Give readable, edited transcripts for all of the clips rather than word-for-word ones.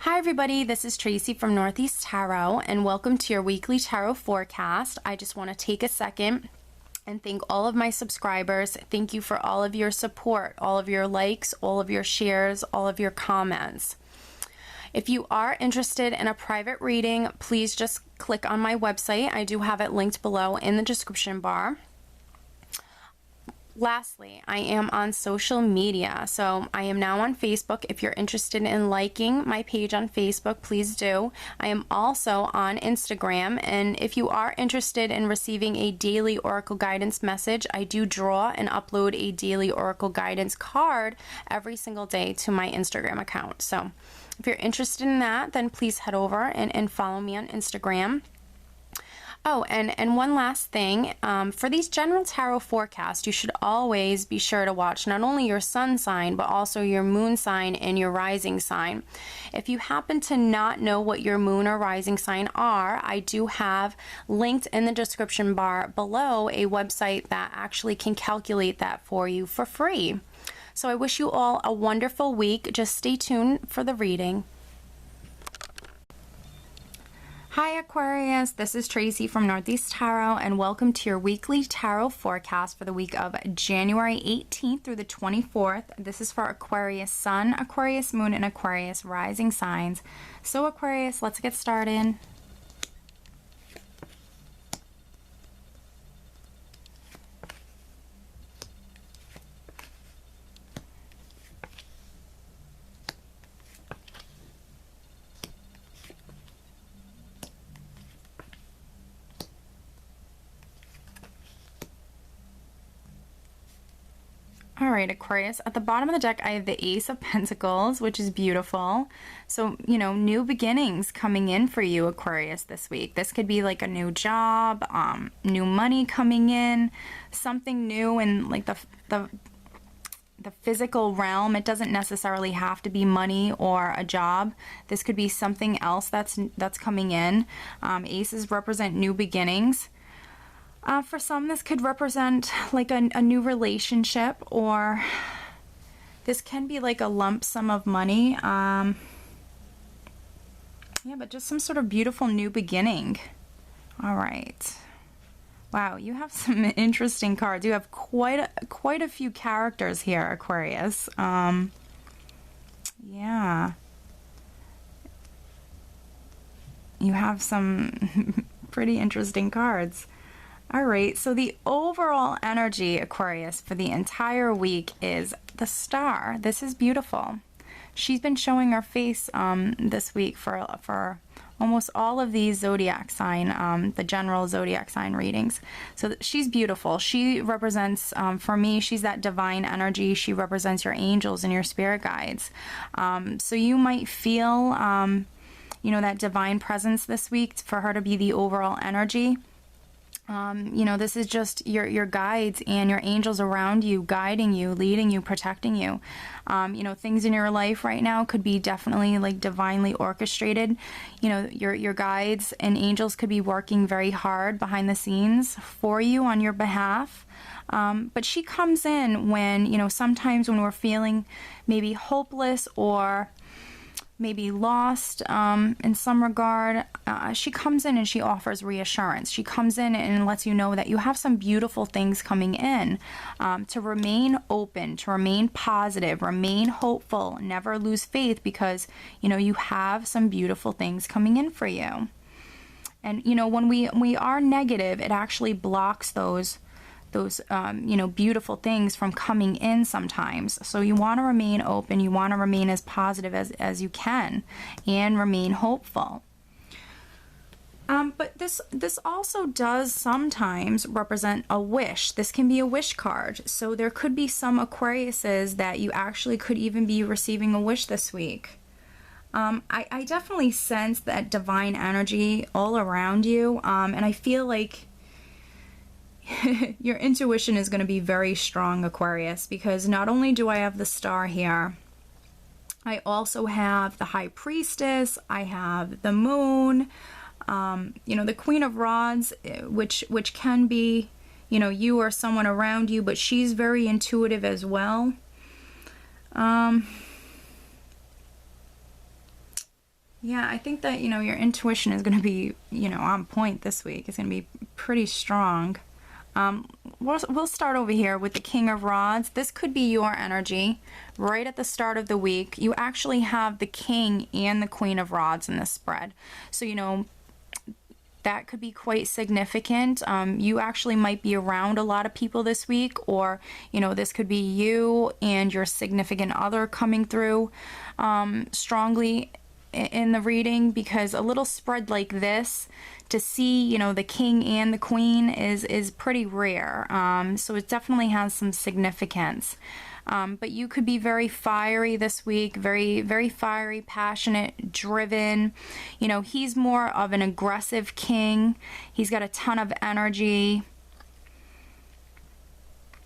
Hi everybody, this is Tracy from Northeast Tarot and welcome to your weekly tarot forecast. I just want to take a second and thank all of my subscribers. Thank you for all of your support, all of your likes, all of your shares, all of your comments. If you are interested in a private reading, please just click on my website. I do have it linked below in the description bar. Lastly, I am on social media, so I am now on Facebook. If you're interested in liking my page on Facebook, please do. I am also on Instagram, and if you are interested in receiving a daily Oracle guidance message, I do draw and upload a daily Oracle guidance card every single day to my Instagram account. So if you're interested in that, then please head over and follow me on Instagram. Oh, and one last thing, for these general tarot forecasts, you should always be sure to watch not only your sun sign, but also your moon sign and your rising sign. If you happen to not know what your moon or rising sign are, I do have linked in the description bar below a website that actually can calculate that for you for free. So I wish you all a wonderful week. Just stay tuned for the reading. Hi Aquarius, this is Tracy from Northeast Tarot and welcome to your weekly tarot forecast for the week of January 18th through the 24th. This is for Aquarius Sun, Aquarius Moon, and Aquarius Rising signs. So Aquarius, let's get started. All right, Aquarius, at the bottom of the deck, I have the Ace of Pentacles, which is beautiful. So, you know, new beginnings coming in for you, Aquarius, this week. This could be like a new job, new money coming in, something new in like the physical realm. It doesn't necessarily have to be money or a job. This could be something else that's coming in. Aces represent new beginnings. For some, this could represent like a new relationship, or this can be like a lump sum of money. Yeah, but just some sort of beautiful new beginning. All right. Wow, you have some interesting cards. You have quite a few characters here, Aquarius. Yeah. You have some pretty interesting cards. All right, so the overall energy, Aquarius, for the entire week is the Star. This is beautiful. She's been showing her face this week for almost all of these zodiac sign, the general zodiac sign readings. So she's beautiful. She represents, for me, she's that divine energy. She represents your angels and your spirit guides. So you might feel, you know, that divine presence this week for her to be the overall energy. You know, this is just your guides and your angels around you, guiding you, leading you, protecting you. You know, things in your life right now could be definitely like divinely orchestrated. You know, your guides and angels could be working very hard behind the scenes for you on your behalf. But she comes in when, you know, sometimes when we're feeling maybe hopeless or maybe lost in some regard, she comes in and she offers reassurance. She comes in and lets you know that you have some beautiful things coming in, to remain open, to remain positive, remain hopeful, never lose faith, because, you know, you have some beautiful things coming in for you. And, you know, when we are negative, it actually blocks those you know, beautiful things from coming in sometimes. So you want to remain open, you want to remain as positive as you can, and remain hopeful. But this also does sometimes represent a wish. This can be a wish card. So there could be some Aquariuses that you actually could even be receiving a wish this week. I definitely sense that divine energy all around you, and I feel like your intuition is going to be very strong, Aquarius, because not only do I have the Star here, I also have the High Priestess, I have the Moon, you know, the Queen of Rods, which can be, you know, you or someone around you, but she's very intuitive as well. Yeah, I think that, your intuition is going to be, on point this week. It's going to be pretty strong. We'll start over here with the King of Rods. This could be your energy right at the start of the week. You actually have the King and the Queen of Rods in this spread. So, that could be quite significant. You actually might be around a lot of people this week, or, this could be you and your significant other coming through strongly in the reading, because a little spread like this, to see, the King and the Queen is pretty rare. So it definitely has some significance. But you could be very fiery this week, very, very fiery, passionate, driven. He's more of an aggressive king. He's got a ton of energy.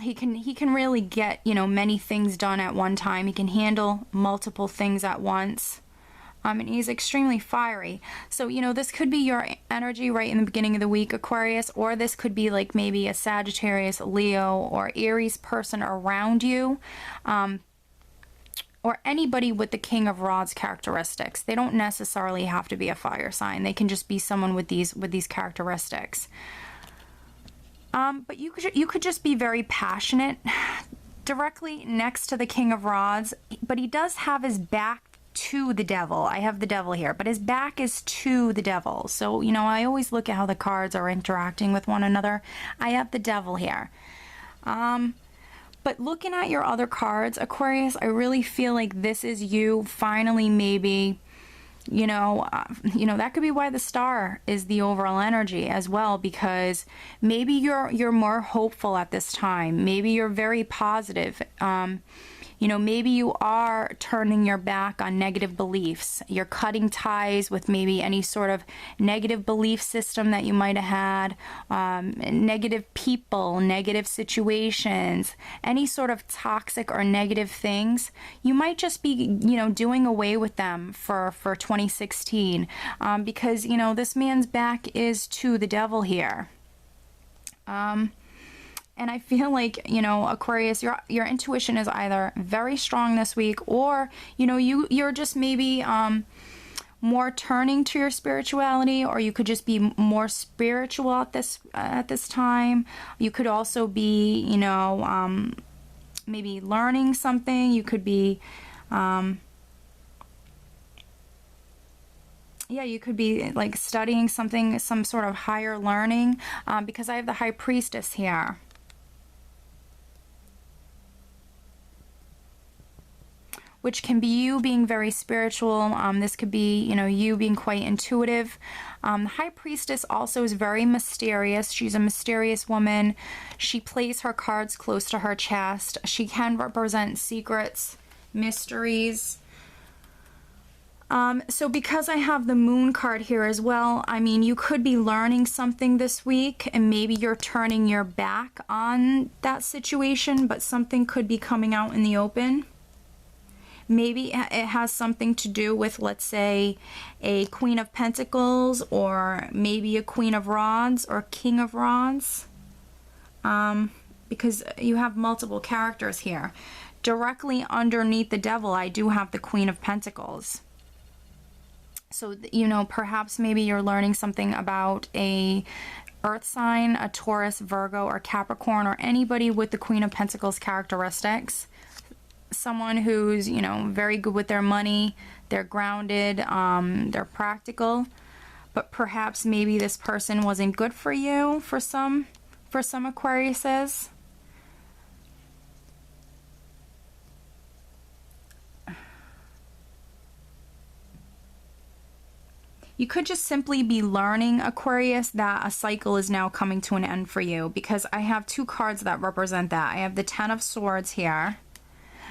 He can really get, many things done at one time. He can handle multiple things at once. And he's extremely fiery. So, this could be your energy right in the beginning of the week, Aquarius, or this could be like maybe a Sagittarius, Leo, or Aries person around you, or anybody with the King of Rods characteristics. They don't necessarily have to be a fire sign. They can just be someone with these characteristics. But you could just be very passionate directly next to the King of Rods, but he does have his back to the devil. I have the devil here, but his back is to the devil. So, I always look at how the cards are interacting with one another. I have the devil here. But looking at your other cards, Aquarius, I really feel like this is you finally maybe, that could be why the star is the overall energy as well, because maybe you're more hopeful at this time. Maybe you're very positive. Maybe you are turning your back on negative beliefs. You're cutting ties with maybe any sort of negative belief system that you might have had, negative people, negative situations, any sort of toxic or negative things. You might just be, doing away with them for 2016, because, this man's back is to the devil here. And I feel like, Aquarius, your intuition is either very strong this week, or, you're just maybe more turning to your spirituality, or you could just be more spiritual at this time. You could also be, maybe learning something. You could be, you could be like studying something, some sort of higher learning, because I have the High Priestess here. Which can be you being very spiritual. This could be, you being quite intuitive. The High Priestess also is very mysterious. She's a mysterious woman. She plays her cards close to her chest. She can represent secrets, mysteries. So because I have the Moon card here as well, you could be learning something this week, and maybe you're turning your back on that situation, but something could be coming out in the open. Maybe it has something to do with, let's say, a Queen of Pentacles, or maybe a Queen of Rods or King of Rods, because you have multiple characters here. Directly underneath the devil, I do have the Queen of Pentacles. So, perhaps maybe you're learning something about a Earth sign, a Taurus, Virgo, or Capricorn, or anybody with the Queen of Pentacles characteristics. Someone who's, very good with their money, they're grounded, they're practical, but perhaps maybe this person wasn't good for you for some Aquariuses. You could just simply be learning, Aquarius, that a cycle is now coming to an end for you, because I have two cards that represent that. I have the Ten of Swords here,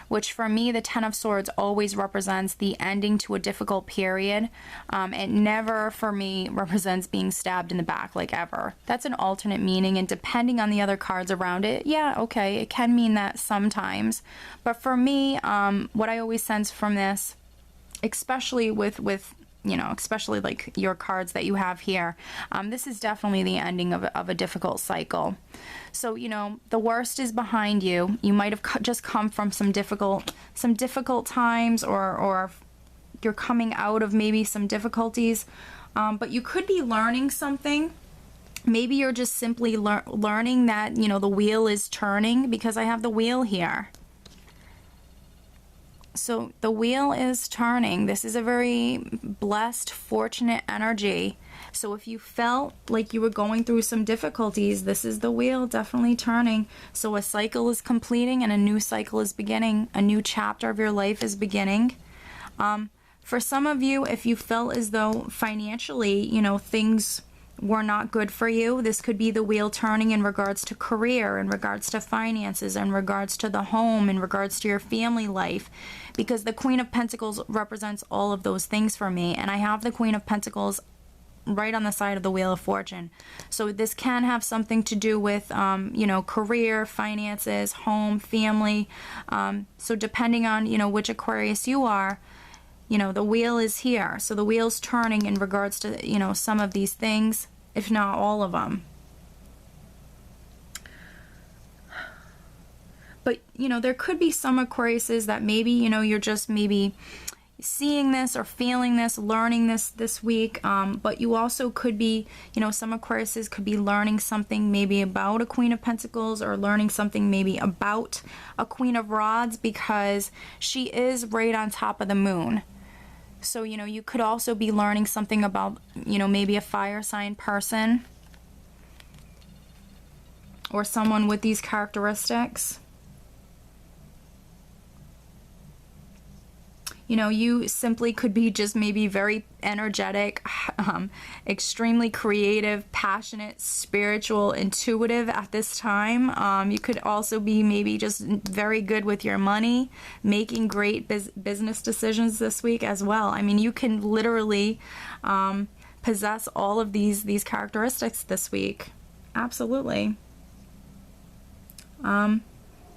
which for me, the Ten of Swords always represents the ending to a difficult period. It never, for me, represents being stabbed in the back, like ever. That's an alternate meaning, and depending on the other cards around it, yeah, okay, it can mean that sometimes. But for me, what I always sense from this, especially with especially like your cards that you have here, this is definitely the ending of a difficult cycle. So, the worst is behind you. You might have just come from some difficult times, or like you're coming out of maybe some difficulties, but you could be learning something. Maybe you're just simply learning that, you know, the wheel is turning, because I have the wheel here. So the wheel is turning. This is a very blessed, fortunate energy. So if you felt like you were going through some difficulties, this is the wheel definitely turning. So a cycle is completing and a new cycle is beginning. A new chapter of your life is beginning. For some of you, if you felt as though financially, you know, things were not good for you, this could be the wheel turning in regards to career, in regards to finances, in regards to the home, in regards to your family life, because the Queen of Pentacles represents all of those things for me, and I have the Queen of Pentacles right on the side of the Wheel of Fortune. So this can have something to do with you know, career, finances, home, family. So depending on, you know, which Aquarius you are, you know, the wheel is here. So the wheel's turning in regards to, you know, some of these things, if not all of them. But, you know, there could be some Aquariuses that maybe, you know, you're just maybe seeing this or feeling this, learning this week. But you also could be, you know, some Aquariuses could be learning something maybe about a Queen of Pentacles, or learning something maybe about a Queen of Rods, because she is right on top of the moon. So, you know, you could also be learning something about, you know, maybe a fire sign person or someone with these characteristics. You know, you simply could be just maybe very energetic, extremely creative, passionate, spiritual, intuitive at this time. You could also be maybe just very good with your money, making great business decisions this week as well. I mean, you can literally possess all of these characteristics this week. Absolutely.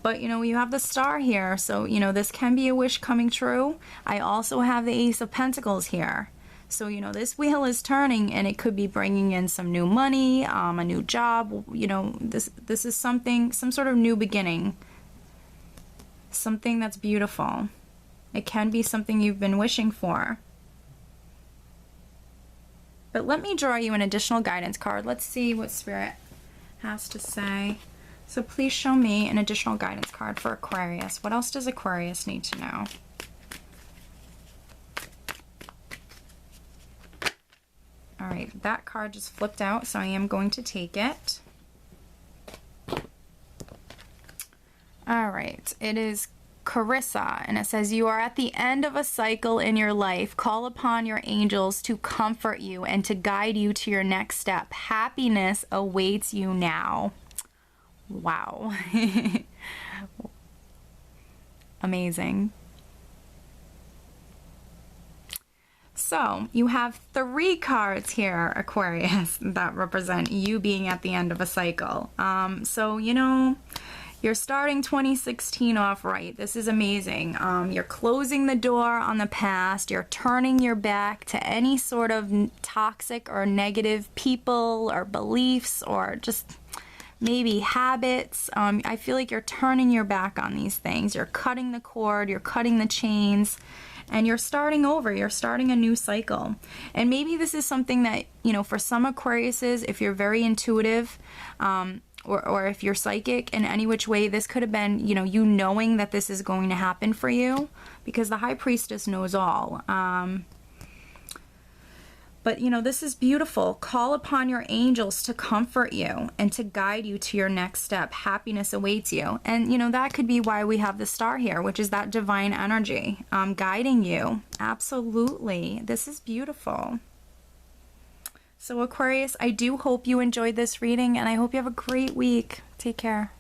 But, you know, you have the Star here, so, you know, this can be a wish coming true. I also have the Ace of Pentacles here. So, you know, this wheel is turning, and it could be bringing in some new money, a new job. You know, this is something, some sort of new beginning. Something that's beautiful. It can be something you've been wishing for. But let me draw you an additional guidance card. Let's see what Spirit has to say. So please show me an additional guidance card for Aquarius. What else does Aquarius need to know? All right, that card just flipped out, so I am going to take it. All right, it is Carissa, and it says, you are at the end of a cycle in your life. Call upon your angels to comfort you and to guide you to your next step. Happiness awaits you now. Wow. Amazing. So you have 3 cards here, Aquarius, that represent you being at the end of a cycle. So, you know, you're starting 2016 off right. This is amazing. You're closing the door on the past. You're turning your back to any sort of toxic or negative people or beliefs or just maybe habits. I feel like you're turning your back on these things. You're cutting the cord, you're cutting the chains, and you're starting over. You're starting a new cycle. And maybe this is something that, you know, for some Aquariuses, if you're very intuitive, or if you're psychic in any which way, this could have been, you know, you knowing that this is going to happen for you, because the High Priestess knows all. But, you know, this is beautiful. Call upon your angels to comfort you and to guide you to your next step. Happiness awaits you. And, you know, that could be why we have the Star here, which is that divine energy guiding you. Absolutely. This is beautiful. So, Aquarius, I do hope you enjoyed this reading, and I hope you have a great week. Take care.